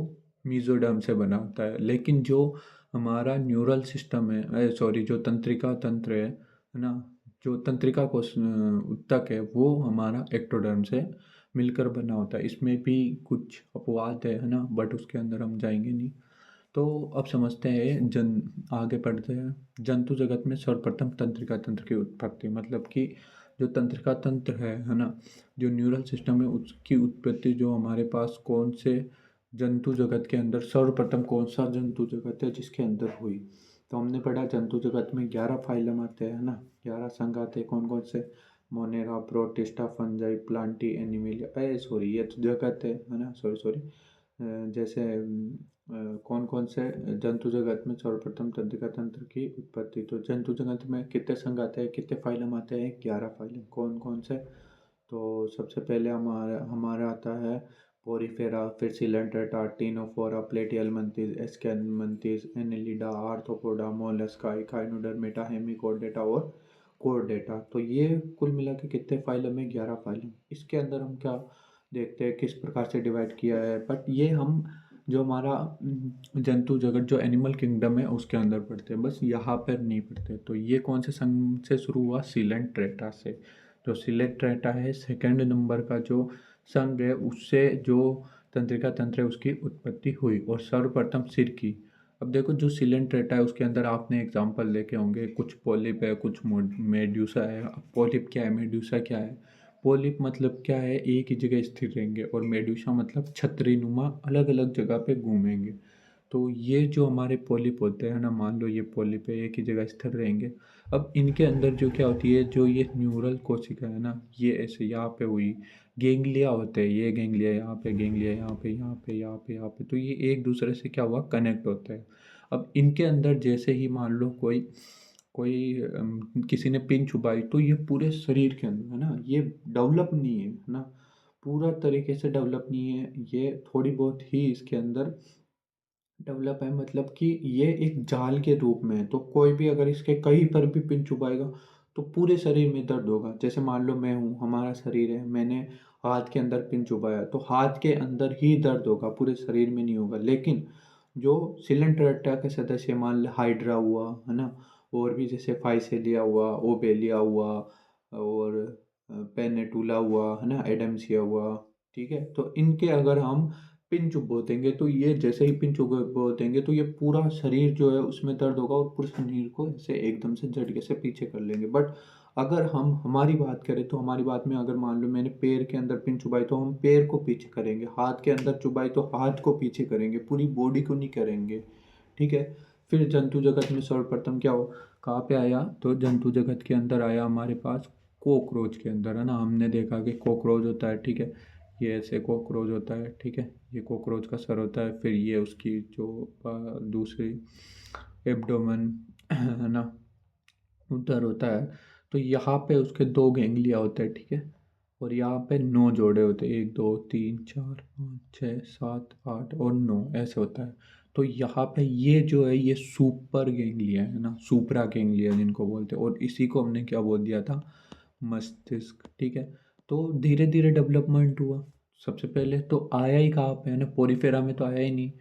मेसोडर्म से बना होता है। लेकिन जो हमारा न्यूरल सिस्टम है, सॉरी, जो तंत्रिका तंत्र है ना, जो तंत्रिका कोश उत्तक है वो हमारा एक्टोडर्म से मिलकर बना होता है। इसमें भी कुछ अपवाद है ना, बट उसके अंदर हम जाएंगे नहीं। तो अब समझते हैं, आगे पढ़ते हैं। जंतु जगत में सर्वप्रथम तंत्रिका तंत्र की उत्पत्ति, मतलब कि जो तंत्रिका तंत्र है ना, जो न्यूरल सिस्टम है उसकी उत्पत्ति जो हमारे पास कौन से जंतु जगत के अंदर, सर्वप्रथम कौन सा जंतु जगत है जिसके अंदर हुई। तो हमने पढ़ा जंतु जगत में 11 फाइलम आते हैं ना, 11 संघ आते हैं। कौन कौन से, Monera, protista, fungi, Plantae, animalia, sorry ये तो जगत है ना, सॉरी सॉरी, जैसे कौन कौन से जंतु जगत में सर्वप्रथम तंत्रिका तंत्र की उत्पत्ति। तो जंतु जगत में कितने संघ आते हैं, कितने फाइलम आते हैं, 11 फाइलम। कौन कौन से, तो सबसे पहले हमारा हमारा आता है पोरीफेरा, फिर Coelenterata, Ctenophora, Platyhelminthes, Aschelminthes, Annelida, Arthropoda, Mollusca, Echinodermata, Hemichordata और कोर्डेटा। तो ये कुल मिला के कितने फाइलम है, 11 फाइलम। इसके अंदर हम क्या देखते हैं, किस प्रकार से डिवाइड किया है, बट ये हम जो हमारा जंतु जगत, जो एनिमल किंगडम है उसके अंदर पढ़ते हैं, बस यहाँ पर नहीं पढ़ते। तो ये कौन से संघ से शुरू हुआ, सिलेंट्रेटा से। जो सिलेंट्रेटा है सेकंड नंबर का जो संघ है, उससे जो तंत्रिका तंत्र है उसकी उत्पत्ति हुई। और सर्वप्रथम सिर की, अब देखो जो सिलेंट्रेटा है उसके अंदर आपने एग्जाम्पल देखे होंगे, कुछ पॉलिप है, कुछ मेड्यूसा है। अब पॉलिप क्या है, मेड्यूसा क्या है। पॉलिप मतलब क्या है, एक ही जगह स्थिर रहेंगे, और मेड्यूसा मतलब छतरी नुमा अलग अलग जगह पे घूमेंगे। तो ये जो हमारे पॉलिप होते हैं ना, मान लो ये पॉलिप है, एक ही जगह स्थिर रहेंगे। अब इनके अंदर जो क्या होती है, जो ये न्यूरल कोशिका है ना, ये ऐसे यहाँ पे हुई, गेंगलिया होते हैं, ये गेंगलिया यहाँ पे, गेंगलिया यहाँ पे, यहाँ पे, यहाँ पे, यहाँ पे। तो ये एक दूसरे से क्या हुआ, कनेक्ट होते हैं। अब इनके अंदर जैसे ही मान लो कोई कोई किसी ने पिन छुपाई, तो ये पूरे शरीर के अंदर है ना, ये डेवलप नहीं है ना, पूरा तरीके से डेवलप नहीं है, ये थोड़ी बहुत ही इसके अंदर डेवलप है। मतलब कि ये एक जाल के रूप में है, तो कोई भी अगर इसके कहीं पर भी पिन चुभाएगा तो पूरे शरीर में दर्द होगा। जैसे मान लो मैं हूँ, हमारा शरीर है, मैंने हाथ के अंदर पिन चुभाया तो हाथ के अंदर ही दर्द होगा, पूरे शरीर में नहीं होगा। लेकिन जो सिलेंट्रेटा के सदस्य, मान लो हाइड्रा हुआ है ना, और भी जैसे फाइसेलिया हुआ, ओबेलिया हुआ, और पेनेटुला हुआ है ना, एडम्सिया हुआ, ठीक है। तो इनके अगर हम पिन चुभो देंगे तो ये जैसे ही पिन चुभो देंगे तो ये पूरा शरीर जो है उसमें दर्द होगा, और पूरे शरीर को ऐसे एकदम से झटके से पीछे कर लेंगे। बट अगर हम हमारी बात करें तो हमारी बात में अगर मान लो मैंने पैर के अंदर पिन चुभाई तो हम पैर को पीछे करेंगे, हाथ के अंदर चुभाई तो हाथ को पीछे करेंगे, पूरी बॉडी को नहीं करेंगे, ठीक है। फिर जंतु जगत में सर्वप्रथम क्या हो, कहाँ पे आया, तो जंतु जगत के अंदर आया हमारे पास कॉकरोच के अंदर, है ना। हमने देखा कि कॉकरोच होता है, ठीक है, ये ऐसे कॉकरोच होता है, ठीक है, ये कॉकरोच का सर होता है, फिर ये उसकी जो दूसरी एब्डोमेन है ना, उधर होता है। तो यहाँ पे उसके 2 गेंगलिया होते हैं, ठीक है, और यहाँ पे 9 जोड़े होते हैं, 1 2 3 4 5 6 7 8 और 9 ऐसे होता है। तो यहाँ पे ये जो है ये सुपर गेंगलिया है ना, सुपरा गेंगलिया जिनको बोलते हैं, और इसी को हमने क्या बोल दिया था, मस्तिष्क, ठीक है। तो धीरे धीरे डेवलपमेंट हुआ। सबसे पहले तो आया ही कहाँ पे, है ना, पोरिफेरा में तो आया ही नहीं,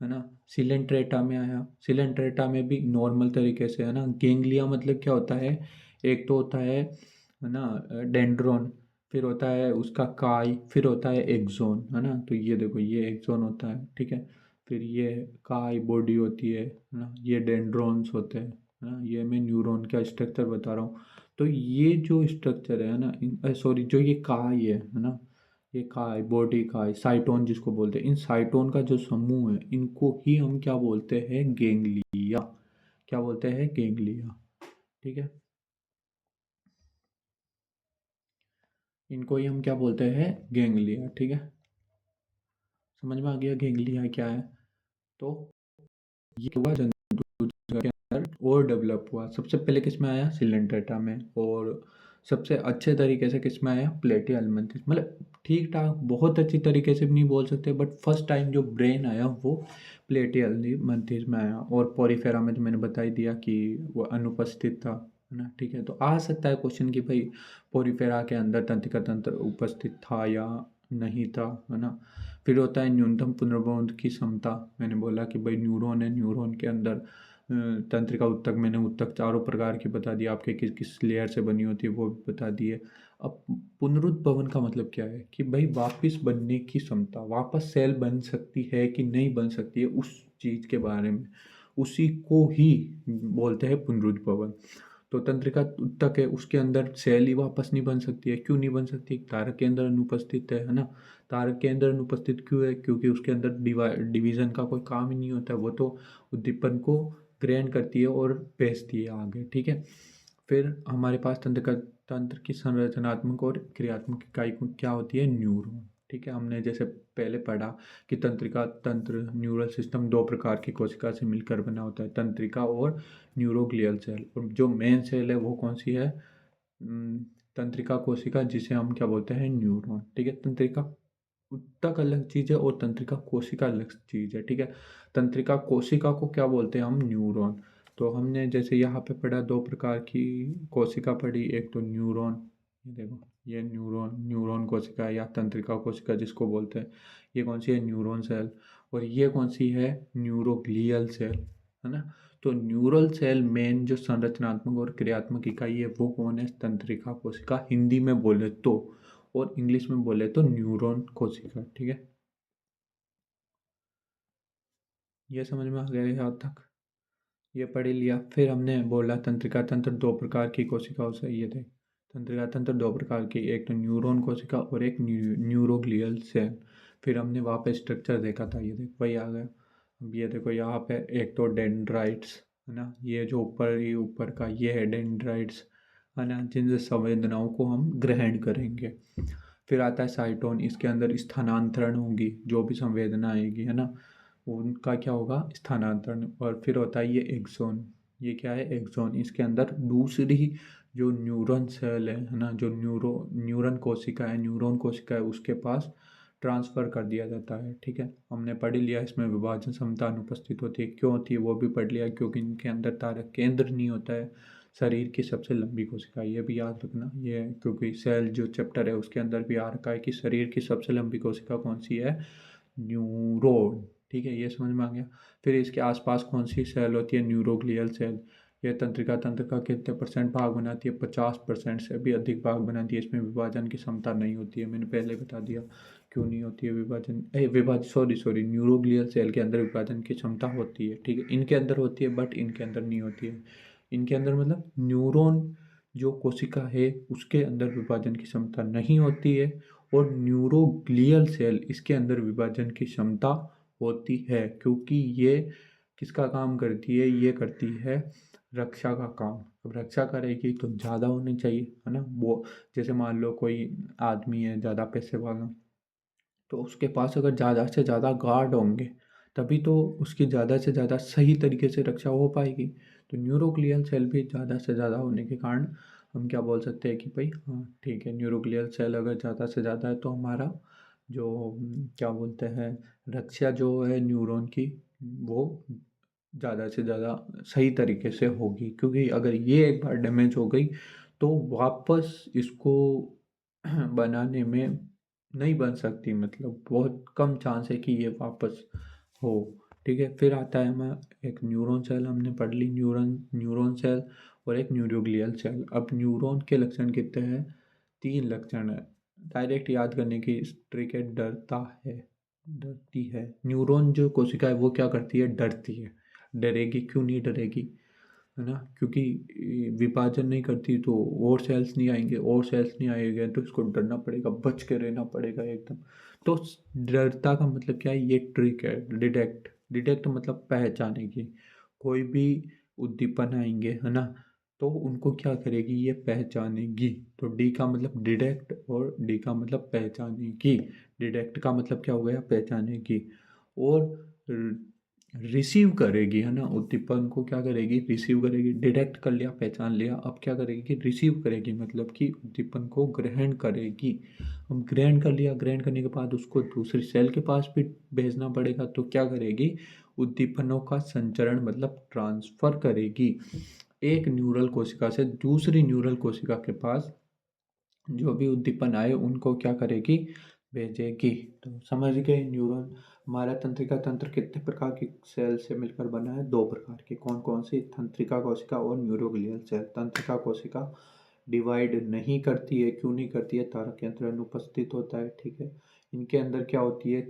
है ना। सिलेंट्रेटा में आया। सिलेंट्रेटा में भी नॉर्मल तरीके से, है ना। गेंगलिया मतलब क्या होता है, एक तो होता है ना, डेंड्रोन, फिर होता है उसका काई, फिर होता है एक्सोन, है ना। तो ये देखो, ये एक्सोन होता है, ठीक है। फिर ये काई बॉडी होती है ना। ये डेंड्रॉन्स होते हैं, है ना। ये मैं न्यूरॉन का स्ट्रक्चर बता रहा हूँ। तो ये जो स्ट्रक्चर है ना, सॉरी, जो ये काई है ना, ये काय, बॉडी काय, साइटोन जिसको बोलते हैं, इन साइटोन का जो समूह है, इनको ही हम क्या बोलते हैं, गेंगलिया। क्या बोलते हैं, गेंगलिया, ठीक है। इनको ही हम क्या बोलते हैं, गेंगलिया, ठीक है। समझ में आ गया गेंगलिया क्या है। तो ये हुआ जंतु के अंदर और डेवलप हुआ। सबसे पहले किस में आया, सिलेंट्रेटा में, और सबसे अच्छे तरीके से किस में आया, प्लेटिहेल्मिन्थेस। मतलब ठीक ठाक, बहुत अच्छी तरीके से भी नहीं बोल सकते, बट फर्स्ट टाइम जो ब्रेन आया वो प्लेटिहेल्मिन्थेस में आया। और पोरिफेरा में तो मैंने बता ही दिया कि वो अनुपस्थित था, है ना, ठीक है। तो आ सकता है क्वेश्चन कि भाई पोरिफेरा के अंदर तंत्रिका तंत्र उपस्थित था या नहीं था, है ना। फिर होता है न्यूनतम पुनर्बोध की क्षमता। मैंने बोला कि भाई न्यूरॉन है, न्यूरॉन के अंदर तंत्रिका उत्तक, मैंने उत्तक चारों प्रकार की बता दिया, आपके किस किस लेयर से बनी होती है वो भी बता दिए। अब पुनरुद्भवन का मतलब क्या है कि भाई वापस बनने की क्षमता, वापस सेल बन सकती है कि नहीं बन सकती है, उस चीज़ के बारे में, उसी को ही बोलते हैं पुनरुद्भवन। तो तंत्रिका ऊतक है, उसके अंदर सेल ही वापस नहीं बन सकती है। क्यों नहीं बन सकती, तारक के अंदर अनुपस्थित है ना। तारक के अंदर अनुपस्थित क्यों है, क्योंकि उसके अंदर डिवीजन का कोई काम ही नहीं होता, वो तो उद्दीपन को ग्रहण करती है और भेजती है आगे, ठीक है। फिर हमारे पास तंत्र की संरचनात्मक और क्रियात्मक इकाई को क्या होती है, न्यूरॉन, ठीक है। हमने जैसे पहले पढ़ा कि तंत्रिका तंत्र, न्यूरल सिस्टम दो प्रकार की कोशिका से मिलकर बना होता है, तंत्रिका और न्यूरोग्लियल सेल। और जो मेन सेल है वो कौन सी है, तंत्रिका कोशिका, जिसे हम क्या बोलते हैं, न्यूरॉन, ठीक है। तंत्रिका ऊतक अलग चीज़ है और तंत्रिका कोशिका अलग चीज़ है, ठीक है। तंत्रिका कोशिका को क्या बोलते हैं हम, न्यूरॉन। तो हमने जैसे यहाँ पे पढ़ा, दो प्रकार की कोशिका पढ़ी, एक तो न्यूरॉन, ये देखो, ये न्यूरॉन, न्यूरॉन कोशिका या तंत्रिका कोशिका जिसको बोलते हैं, ये कौन सी है, न्यूरॉन सेल। और ये कौन सी है, न्यूरोग्लियल सेल, है ना। तो न्यूरल सेल मेन जो संरचनात्मक और क्रियात्मक इकाई है वो कौन है, तंत्रिका कोशिका, हिंदी में बोले तो, और इंग्लिश में बोले तो न्यूरॉन कोशिका, ठीक है। ये समझ में आ गया यहाँ तक, ये पढ़ ही लिया। फिर हमने बोला तंत्रिका तंत्र दो प्रकार की कोशिकाओं से, ये थे तंत्रिका तंत्र दो प्रकार की, एक तो न्यूरॉन कोशिका और एक न्यूरोग्लियल सेल। फिर हमने वहाँ पे स्ट्रक्चर देखा था, ये देख वही आ गया। अब ये देखो यहाँ पे, एक तो डेंड्राइट्स, है ना, ये जो ऊपर ही ऊपर का ये है डेंड्राइट्स, है ना, जिनसे संवेदनाओं को हम ग्रहण करेंगे। फिर आता है साइटोन, इसके अंदर स्थानांतरण होगी, जो भी संवेदना आएगी, है ना, उनका क्या होगा, स्थानांतरण। और फिर होता है ये एक्सोन, ये क्या है, एक्सोन, इसके अंदर दूसरी जो न्यूरॉन सेल है ना, जो न्यूरॉन कोशिका है, न्यूरॉन कोशिका है, उसके पास ट्रांसफ़र कर दिया जाता है, ठीक है। हमने पढ़ ही लिया, इसमें विभाजन क्षमता अनुपस्थित होती है, क्यों होती है वो भी पढ़ लिया, क्योंकि इनके अंदर तारक केंद्र नहीं होता है। शरीर की सबसे लंबी कोशिका, ये भी याद रखना, ये क्योंकि सेल जो चैप्टर है उसके अंदर भी आ रखा है कि शरीर की सबसे लंबी कोशिका कौन सी है, न्यूरॉन, ठीक है। ये समझ में आ गया। फिर इसके आसपास कौन सी सेल होती है, न्यूरोग्लियल सेल। ये तंत्रिका तंत्र का कितने परसेंट भाग बनाती है, 50% से भी अधिक भाग बनाती है। इसमें विभाजन की क्षमता नहीं होती है, मैंने पहले बता दिया क्यों नहीं होती है विभाजन, सॉरी, न्यूरोग्लियल सेल के अंदर विभाजन की क्षमता होती है, ठीक है। इनके अंदर होती है बट इनके अंदर नहीं होती है। इनके अंदर मतलब न्यूरॉन जो कोशिका है उसके अंदर विभाजन की क्षमता नहीं होती है, और न्यूरोग्लियल सेल इसके अंदर विभाजन की क्षमता होती है, क्योंकि ये किसका काम करती है, ये करती है रक्षा का काम। अब रक्षा करेगी तो ज़्यादा होनी चाहिए, है ना। वो जैसे मान लो कोई आदमी है ज़्यादा पैसे वाला, तो उसके पास अगर ज़्यादा से ज़्यादा गार्ड होंगे तभी तो उसकी ज़्यादा से ज़्यादा सही तरीके से रक्षा हो पाएगी। तो न्यूरोग्लियल सेल भी ज़्यादा से ज़्यादा होने के कारण हम क्या बोल सकते हैं कि भाई हाँ ठीक है, न्यूरोग्लियल सेल अगर ज़्यादा से ज़्यादा है तो हमारा जो क्या बोलते हैं, रक्षा जो है न्यूरॉन की, वो ज़्यादा से ज़्यादा सही तरीके से होगी। क्योंकि अगर ये एक बार डैमेज हो गई तो वापस इसको बनाने में नहीं बन सकती, मतलब बहुत कम चांस है कि ये वापस हो। ठीक है, फिर आता है हमारा एक न्यूरॉन सेल, हमने पढ़ ली न्यूरॉन न्यूरॉन सेल और एक न्यूरोग्लियल सेल। अब न्यूरॉन के लक्षण कितने हैं? 3 लक्षण है। डायरेक्ट याद करने की ट्रिक है, डरता है, डरती है। न्यूरॉन जो कोशिका है वो क्या करती है? डरती है। डरेगी क्यों नहीं डरेगी? है ना, क्योंकि विभाजन नहीं करती तो और सेल्स नहीं आएंगे, और सेल्स नहीं आएंगे तो इसको डरना पड़ेगा, बच के रहना पड़ेगा एकदम। तो डरता का मतलब क्या है? ये ट्रिक है, डिटेक्ट। डिटेक्ट मतलब पहचाने की। कोई भी उद्दीपन आएंगे, है ना, तो उनको क्या करेगी? ये पहचानेगी। तो डी का मतलब डिटेक्ट और डी का मतलब पहचानेगी। डिटेक्ट का मतलब क्या हो गया? पहचानेगी। और रिसीव करेगी, है ना, उद्दीपन को क्या करेगी? रिसीव करेगी। डिटेक्ट कर लिया, पहचान लिया, अब क्या करेगी? कि रिसीव करेगी, मतलब कि उद्दीपन को ग्रहण करेगी। अब ग्रहण कर लिया, ग्रहण करने के बाद उसको दूसरी सेल के पास भी भेजना पड़ेगा, तो क्या करेगी? उद्दीपनों का संचरण मतलब ट्रांसफर करेगी एक न्यूरल कोशिका से दूसरी न्यूरल कोशिका के पास। जो भी उद्दीपन आए उनको क्या करेगी? भेजेगी। तो समझ गए न्यूरॉन। हमारा तंत्रिका तंत्र कितने प्रकार की सेल से मिलकर बना है? 2 प्रकार की। कौन कौन सी? तंत्रिका कोशिका और न्यूरोग्लियल सेल। तंत्रिका कोशिका डिवाइड नहीं करती है। क्यों नहीं करती है? तारक यंत्र अनुपस्थित होता है। ठीक है, इनके अंदर क्या होती है?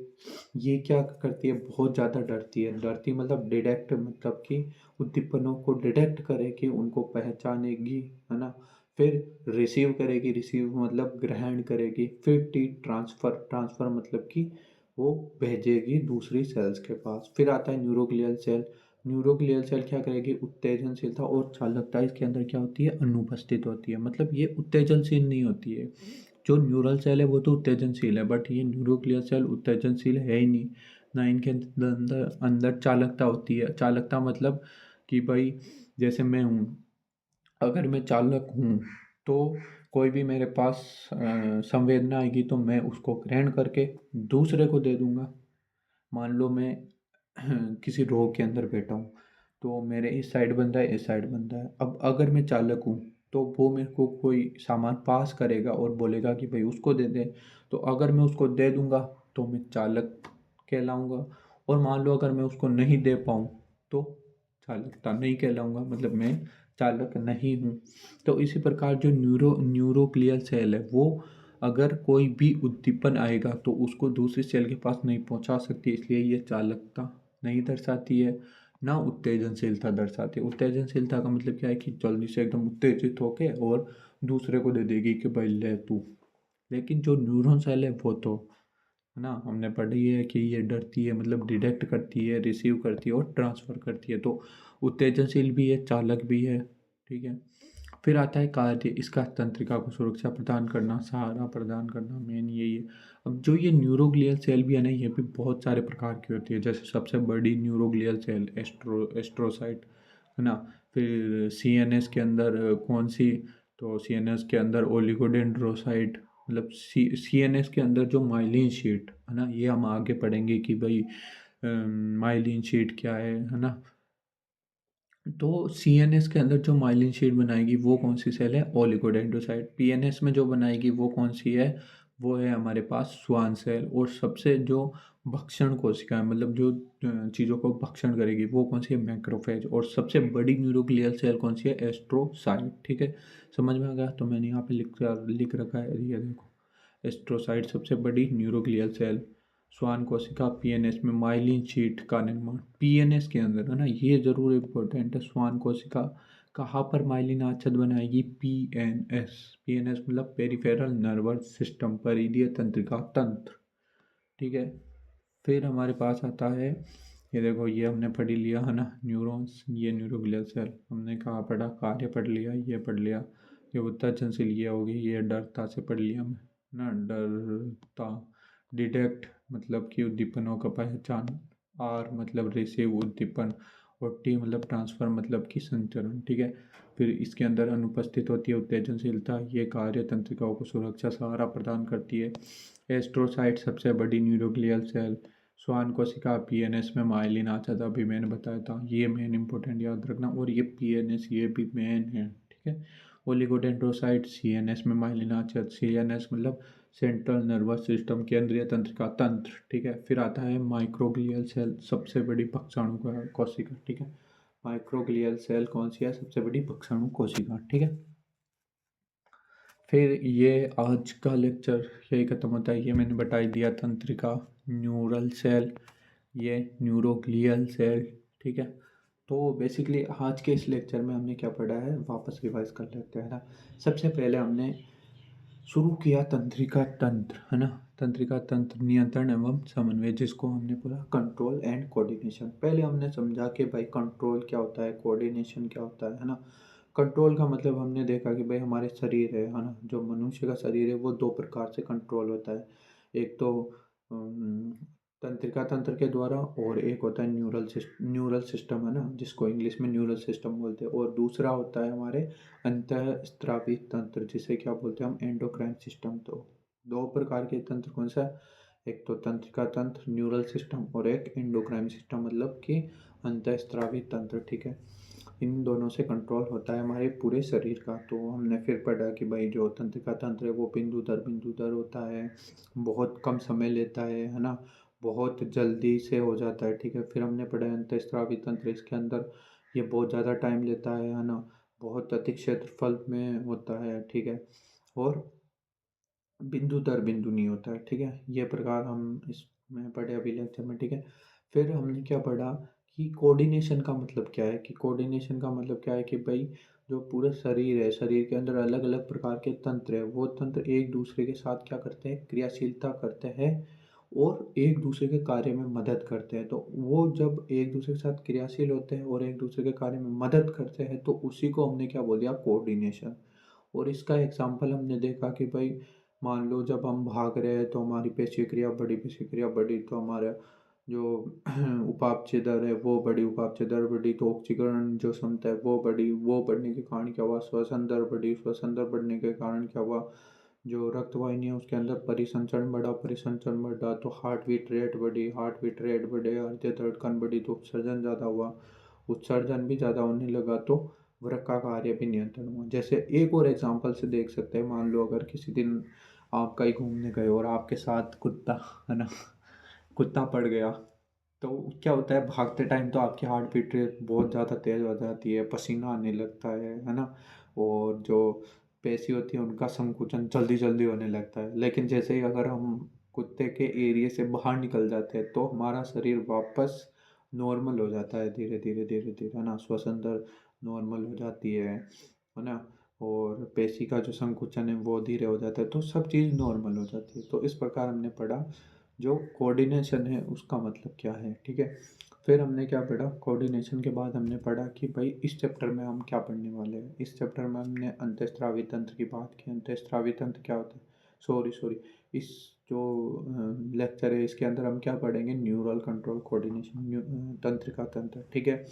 ये क्या करती है? बहुत ज़्यादा डरती है। डरती मतलब डिटेक्ट, मतलब कि उद्दीपनों को डिटेक्ट करेगी, उनको पहचानेगी, है ना। फिर रिसीव करेगी, रिसीव मतलब ग्रहण करेगी। फिर टी ट्रांसफ़र, ट्रांसफ़र मतलब कि वो भेजेगी दूसरी सेल्स के पास। फिर आता है न्यूरोग्लियल सेल। न्यूरोग्लियल सेल क्या करेगी? उत्तेजनशीलता और चालकता इसके अंदर क्या होती है? अनुपस्थित होती है। मतलब ये उत्तेजनशील नहीं होती है। जो न्यूरल सेल है वो तो उत्तेजनशील है, बट ये न्यूरोग्लियल सेल उत्तेजनशील है ही नहीं। ना इनके अंदर अंदर चालकता होती है। चालकता मतलब कि भाई, जैसे मैं हूँ, अगर मैं चालक हूँ तो कोई भी मेरे पास संवेदना आएगी तो मैं उसको ग्रहण करके दूसरे को दे दूंगा। मान लो मैं किसी रोग के अंदर बैठा हूँ, तो मेरे इस साइड बंदा है, इस साइड बंदा है। अब अगर मैं चालक हूँ तो वो मेरे को कोई सामान पास करेगा और बोलेगा कि भाई उसको दे दे। तो अगर मैं उसको दे दूंगा तो मैं चालक कहलाऊंगा। और मान लो अगर मैं उसको नहीं दे पाऊँ तो चालकता नहीं कहलाऊंगा, मतलब मैं चालक नहीं हूँ। तो इसी प्रकार जो न्यूरोग्लियल सेल है वो अगर कोई भी उद्दीपन आएगा तो उसको दूसरी सेल के पास नहीं पहुंचा सकती, इसलिए ये चालकता नहीं दर्शाती है, ना उत्तेजनशीलता दर्शाती है। उत्तेजनशीलता का मतलब क्या है? कि जल्दी से एकदम उत्तेजित होके और दूसरे को दे देगी कि भाई ले तू। लेकिन जो न्यूरॉन सेल है वो तो, है ना, हमने पढ़ी है कि ये डरती है, मतलब डिटेक्ट करती है, रिसीव करती है और ट्रांसफ़र करती है। तो उत्तेजनशील भी है, चालक भी है। ठीक है, फिर आता है कार्य। इसका तंत्रिका को सुरक्षा प्रदान करना, सहारा प्रदान करना, मेन यही है। अब जो ये न्यूरोग्लियल सेल भी है ना, ये भी बहुत सारे प्रकार की होती है। जैसे सबसे बड़ी न्यूरोग्लियल सेल एस्ट्रोसाइट, है ना। फिर सीएनएस के अंदर कौन सी? तो सीएनएस के अंदर ओलिगोडेंड्रोसाइट, मतलब सीएनएस के अंदर जो माइलिन शीट, है ना, ये हम आगे पढ़ेंगे कि भाई माइलिन शीट क्या है ना। तो सीएनएस के अंदर जो माइलिन शीट बनाएगी वो कौन सी सेल है? ओलिगोडेंड्रोसाइट। पीएनएस में जो बनाएगी वो कौन सी है? वो है हमारे पास स्वान सेल। और सबसे जो भक्षण कोशिका है, मतलब जो चीज़ों को भक्षण करेगी वो कौन सी है? मैक्रोफेज। और सबसे बड़ी न्यूरोग्लियल सेल कौन सी है? एस्ट्रोसाइट। ठीक है, समझ में आ गया? तो मैंने यहाँ पे लिख रखा है, ये देखो, एस्ट्रोसाइट सबसे बड़ी न्यूरोग्लियल सेल। श्वान कोशिका पीएनएस में माइलिन शीट का निर्माण पीएनएस के अंदर, है ना, ये जरूर इम्पोर्टेंट है। श्वान कोशिका कहाँ पर माइलिन आच्छाद बनाएगी? पीएनएस। पीएनएस मतलब पेरिफेरल नर्वस सिस्टम, परिधीय तंत्रिका तंत्र। ठीक है, फिर हमारे पास आता है, ये देखो, ये हमने पढ़ ही लिया, है ना, न्यूरॉन्स, ये न्यूरोग्लियल सेल हमने कहाँ पढ़ा? कार्य पढ़ लिया, ये पढ़ लिया। ये उत्तेजनशील ये होगी, ये डरता से पढ़ लिया हमने, ना, डरता। डिटेक्ट मतलब कि उद्दीपनों का पहचान। आर मतलब रिसीव उद्दीपन। और टी मतलब ट्रांसफर, मतलब कि संचरण। ठीक है, फिर इसके अंदर अनुपस्थित होती है उत्तेजनशीलता। ये कार्य तंत्रिकाओं को सुरक्षा सहारा प्रदान करती है। एस्ट्रोसाइट सबसे बड़ी न्यूरोग्लियल सेल। श्वान कोशिका पीएनएस में माइलिन आच्छाद, अभी मैंने बताया था, ये मेन इंपॉर्टेंट याद रखना। और ये पीएनएस ये भी मेन है। ठीक है, ओलिगोडेंड्रोसाइट, सीएनएस में माइलिनाचर, सीएनएस मतलब सेंट्रल नर्वस सिस्टम, केंद्रीय तंत्रिका तंत्र, ठीक है। फिर आता है माइक्रोग्लियल सेल, सबसे बड़ी भक्षाणु कोशिका, ठीक है। माइक्रोग्लियल सेल कौन सी है? सबसे बड़ी भक्षाणु कोशिका, ठीक है। फिर ये आज का लेक्चर यही खत्म होता है। ये मैंने बता ही दिया, तंत्रिका, न्यूरल सेल, ये न्यूरोग्लियल सेल, ठीक है। तो बेसिकली आज के इस लेक्चर में हमने क्या पढ़ा है, वापस रिवाइज कर लेते हैं ना। सबसे पहले हमने शुरू किया तंत्रिका तंत्र, है ना। तंत्रिका तंत्र नियंत्रण एवं समन्वय, जिसको हमने बोला कंट्रोल एंड कोऑर्डिनेशन। पहले हमने समझा कि भाई कंट्रोल क्या होता है, कोऑर्डिनेशन क्या होता है ना। कंट्रोल का मतलब हमने देखा कि भाई हमारे शरीर है ना, जो मनुष्य का शरीर है वो दो प्रकार से कंट्रोल होता है। एक तो तंत्रिका तंत्र के द्वारा, और एक होता है न्यूरल सिस्टम, है ना, जिसको इंग्लिश में न्यूरल सिस्टम बोलते हैं। और दूसरा होता है हमारे अंतःस्रावी तंत्र, जिसे क्या बोलते हैं हम, एंडोक्राइन सिस्टम। तो दो प्रकार के तंत्र कौन सा? एक तो तंत्रिका तंत्र न्यूरल सिस्टम, और एक एंडोक्राइन सिस्टम मतलब कि अंतःस्रावी तंत्र, ठीक है। इन दोनों से कंट्रोल होता है हमारे पूरे शरीर का। तो हमने फिर पढ़ा कि भाई जो तंत्रिका तंत्र है वो बिंदु दर होता है, बहुत कम समय लेता है ना, बहुत जल्दी से हो जाता है, ठीक है। फिर हमने पढ़ा अंतःस्रावी तंत्र, इसके अंदर ये बहुत ज़्यादा टाइम लेता है ना, बहुत अधिक क्षेत्रफल में होता है, ठीक है। और बिंदु दर बिंदु नहीं होता है, ठीक है। ये प्रकार हम इसमें पढ़े अभी लेक्चर में, ठीक है। फिर हमने क्या पढ़ा कि कोऑर्डिनेशन का मतलब क्या है, कि कोऑर्डिनेशन का मतलब क्या है कि भाई जो पूरा शरीर है, शरीर के अंदर अलग अलग प्रकार के तंत्र है, वो तंत्र एक दूसरे के साथ क्या करते हैं, क्रियाशीलता करते हैं और एक दूसरे के कार्य में मदद करते हैं। तो वो जब एक दूसरे के साथ क्रियाशील होते हैं और एक दूसरे के कार्य में मदद करते हैं, तो उसी को हमने क्या बोल दिया, कोऑर्डिनेशन। और इसका एग्जाम्पल हमने देखा कि भाई मान लो जब हम भाग रहे हैं तो हमारी पेशीय क्रिया बढ़ी, पेशीय क्रिया बढ़ी तो हमारा जो उपापचय दर है वो बढ़ी, उपापचय दर बढ़ी तो ऑक्सीकरण जो क्षमता है वो बढ़ी, वो बढ़ने के कारण क्या हुआ, श्वसन दर बढ़ी, श्वसन दर बढ़ने के कारण क्या हुआ, जो रक्तवाहिनी है उसके अंदर परिसंचरण बढ़ा, परिसंचरण बढ़ा तो हार्ट बीट रेट बढ़ी, हार्ट बीट रेट बढ़े, हृदय धड़कन बढ़ी तो उत्सर्जन ज़्यादा हुआ, उत्सर्जन भी ज़्यादा होने लगा तो वृक्क का कार्य भी नियंत्रण हुआ। जैसे एक और एग्जांपल से देख सकते हैं, मान लो अगर किसी दिन आप कहीं घूमने गए और आपके साथ कुत्ता, है ना, कुत्ता पड़ गया, तो क्या होता है, भागते टाइम तो आपकी हार्ट बीट रेट बहुत ज़्यादा तेज़ हो जाती है, पसीना आने लगता है ना, और जो पेशी होती है उनका संकुचन जल्दी जल्दी होने लगता है। लेकिन जैसे ही अगर हम कुत्ते के एरिया से बाहर निकल जाते हैं तो हमारा शरीर वापस नॉर्मल हो जाता है, धीरे धीरे धीरे धीरे, है ना। श्वसन दर नॉर्मल हो जाती है ना, और पेशी का जो संकुचन है वो धीरे हो जाता है, तो सब चीज़ नॉर्मल हो जाती है। तो इस प्रकार हमने पढ़ा जो कोऑर्डिनेशन है उसका मतलब क्या है, ठीक है। फिर हमने क्या पढ़ा, कोऑर्डिनेशन के बाद हमने पढ़ा कि भाई इस चैप्टर में हम क्या पढ़ने वाले हैं। इस चैप्टर में हमने अंतःस्रावी तंत्र की बात की। अंतःस्रावी तंत्र क्या होता है, सॉरी सॉरी, इस जो लेक्चर है इसके अंदर हम क्या पढ़ेंगे, न्यूरल कंट्रोल कोऑर्डिनेशन, तंत्रिका तंत्र, ठीक है।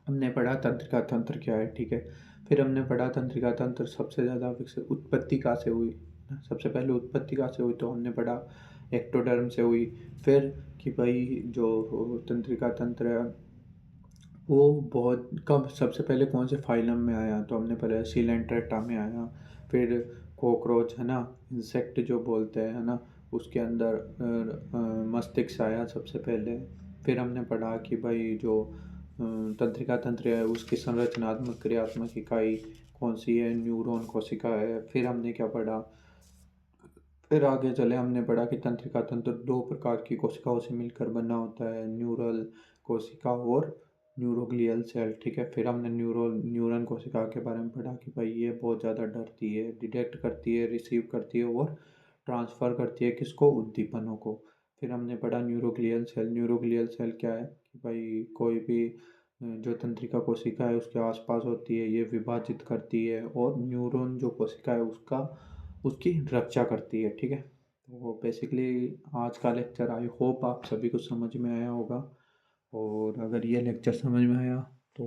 हमने पढ़ा तंत्रिका तंत्र क्या है, ठीक है। फिर हमने पढ़ा तंत्रिका तंत्र सबसे ज़्यादा विकसित उत्पत्ति कहाँ से हुई, सबसे पहले उत्पत्ति कहाँ से हुई, तो हमने पढ़ा एक्टोडर्म से हुई। फिर कि भाई जो तंत्रिका तंत्र है वो बहुत कब, सबसे पहले कौन से फाइलम में आया, तो हमने पढ़ा सिलेंट्रेटा में आया। फिर कॉकरोच, है ना, इंसेक्ट जो बोलते हैं, है ना, उसके अंदर मस्तिष्क आया सबसे पहले। फिर हमने पढ़ा कि भाई जो तंत्रिका तंत्र है उसकी संरचनात्मक क्रियात्मक इकाई कौन सी है, न्यूरॉन कोशिका है। फिर हमने क्या पढ़ा, फिर आगे चले हमने पढ़ा कि तंत्रिका तंत्र दो प्रकार की कोशिकाओं से मिलकर बना होता है, न्यूरल कोशिका और न्यूरोग्लियल सेल, ठीक है। फिर हमने न्यूरॉन कोशिका के बारे में पढ़ा कि भाई ये बहुत ज़्यादा डरती है, डिटेक्ट करती है, रिसीव करती है और ट्रांसफ़र करती है किसको, उद्दीपनों को। फिर हमने पढ़ा न्यूरोग्लियल सेल। न्यूरोग्लियल सेल क्या है कि भाई कोई भी जो तंत्रिका कोशिका है उसके आसपास होती है, ये विभाजित करती है और न्यूरॉन जो कोशिका है उसकी रक्षा करती है, ठीक है। तो बेसिकली आज का लेक्चर आई होप आप सभी को समझ में आया होगा। और अगर ये लेक्चर समझ में आया तो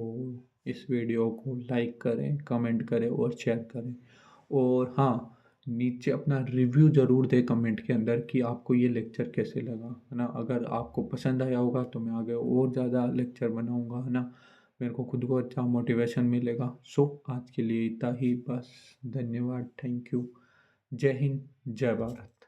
इस वीडियो को लाइक करें, कमेंट करें और शेयर करें। और हाँ, नीचे अपना रिव्यू ज़रूर दें कमेंट के अंदर कि आपको ये लेक्चर कैसे लगा, है ना। अगर आपको पसंद आया होगा तो मैं आगे और ज़्यादा लेक्चर बनाऊंगा, है ना। मेरे को खुद को अच्छा मोटिवेशन मिलेगा। सो आज के लिए इतना ही बस। धन्यवाद, थैंक यू। जय हिंद, जय भारत।